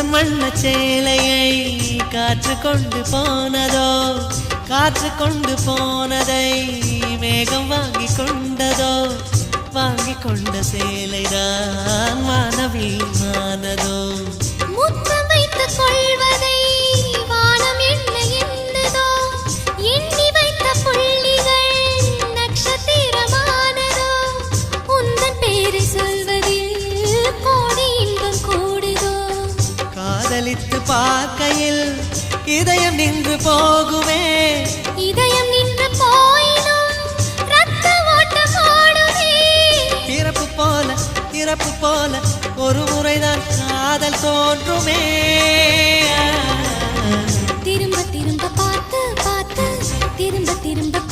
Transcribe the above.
உந்தன் வண்ண சேலையை காற்று கொண்டு போனதோ, காற்று கொண்டு போனதை மேகம் வாங்கி கொண்டதோ, வாங்கி கொண்ட சேலைதான் வானவிமானதோ. முத்தம் வைத்துக் கொள்வதை வானம் என்ன எண்ணதோ, எண்ணி வைத்த புள்ளிகள் நட்சத்திரமானதோ, உந்தன் பேரை சொல்வதில் கோடி இன்பம் கூடுதோ. காதலித்து பார்க்கையில் இதயம் நின்று போகுமே, இதயம் நின்று போயினும் ரத்த ஓட்டம் ஓடுமே. பிறப்பு போல இறப்பு போல ஒரு முறைதான் காதல் தோன்றுமே. திரும்ப திரும்ப பார்த்து பார்த்து திரும்ப திரும்ப